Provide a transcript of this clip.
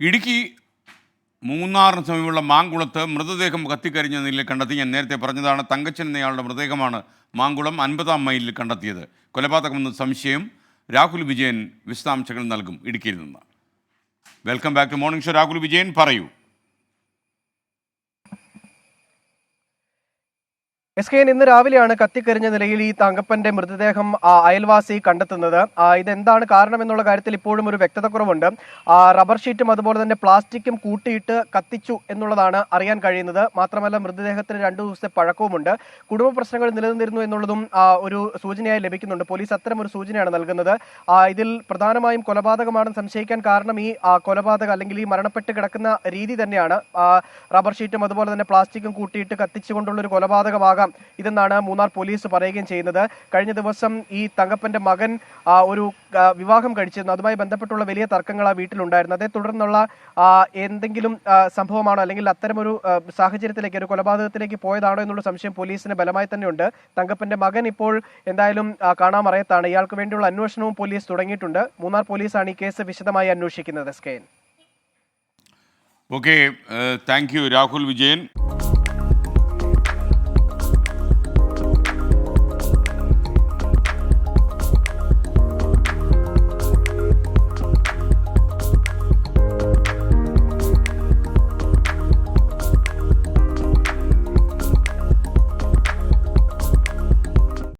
ഇടുക്കി മൂന്നാറിന് സമീപമുള്ള മാങ്കുളത്ത് മൃതദേഹം കത്തിക്കരിഞ്ഞ നിലയിൽ കണ്ടെത്തി. ഞാൻ നേരത്തെ പറഞ്ഞതാണ്, തങ്കച്ചൻ എന്നയാളുടെ മൃതദേഹമാണ് മാങ്കുളം 50-ാം മൈലിൽ കണ്ടെത്തിയത്. കൊലപാതകമെന്ന് സംശയം. രാഹുൽ വിജയൻ വിശദാംശങ്ങൾ നൽകും ഇടുക്കിയിൽ നിന്ന്. Welcome back to morning show. Rahul Vijayan, പറയൂ. SKN ഇന്ന് രാവിലെയാണ് കത്തിക്കരിഞ്ഞ നിലയിൽ ഈ തങ്കപ്പന്റെ മൃതദേഹം അയൽവാസി കണ്ടെത്തുന്നത്. ഇതെന്താണ് കാരണം എന്നുള്ള കാര്യത്തിൽ ഇപ്പോഴും ഒരു വ്യക്തതക്കുറവുണ്ട്. റബ്ബർ ഷീറ്റും അതുപോലെ തന്നെ പ്ലാസ്റ്റിക്കും കൂട്ടിയിട്ട് കത്തിച്ചു എന്നുള്ളതാണ് അറിയാൻ കഴിയുന്നത്. മാത്രമല്ല മൃതദേഹത്തിന് 2 ദിവസത്തെ പഴക്കവുമുണ്ട്. കുടുംബ പ്രശ്നങ്ങൾ നിലനിന്നിരുന്നു എന്നുള്ളതും ഒരു സൂചനയായി ലഭിക്കുന്നുണ്ട്. പോലീസ് അത്തരം ഒരു സൂചനയാണ് നൽകുന്നത്. ഇതിൽ പ്രധാനമായും കൊലപാതകമാണെന്ന് സംശയിക്കാൻ കാരണം ഈ കൊലപാതകം അല്ലെങ്കിൽ ഈ മരണപ്പെട്ട് കിടക്കുന്ന രീതി തന്നെയാണ്. റബ്ബർ ഷീറ്റും അതുപോലെ തന്നെ പ്ലാസ്റ്റിക്കും കൂട്ടിയിട്ട് കത്തിച്ചുകൊണ്ടുള്ള ഒരു കൊലപാതകമാകാം ഇതെന്നാണ് മൂന്നാർ പോലീസ് പറയുകയും ചെയ്യുന്നത്. കഴിഞ്ഞ ദിവസം ഈ തങ്കപ്പന്റെ മകൻ ഒരു വിവാഹം കഴിച്ചിരുന്നു. അതുമായി ബന്ധപ്പെട്ടുള്ള വലിയ തർക്കങ്ങൾ ആ വീട്ടിലുണ്ടായിരുന്നു. അതേ തുടർന്നുള്ള എന്തെങ്കിലും സംഭവമാണോ അല്ലെങ്കിൽ അത്തരമൊരു സാഹചര്യത്തിലേക്ക്, ഒരു കൊലപാതകത്തിലേക്ക് പോയതാണോ എന്നുള്ള സംശയം പോലീസിന് ബലമായി തന്നെയുണ്ട്. തങ്കപ്പന്റെ മകൻ ഇപ്പോൾ എന്തായാലും കാണാമറയത്താണ്. ഇയാൾക്ക് വേണ്ടിയുള്ള അന്വേഷണവും പോലീസ് തുടങ്ങിയിട്ടുണ്ട്. മൂന്നാർ പോലീസാണ് ഈ കേസ് വിശദമായി അന്വേഷിക്കുന്നത്. Okay, thank you Rahul Vijayan.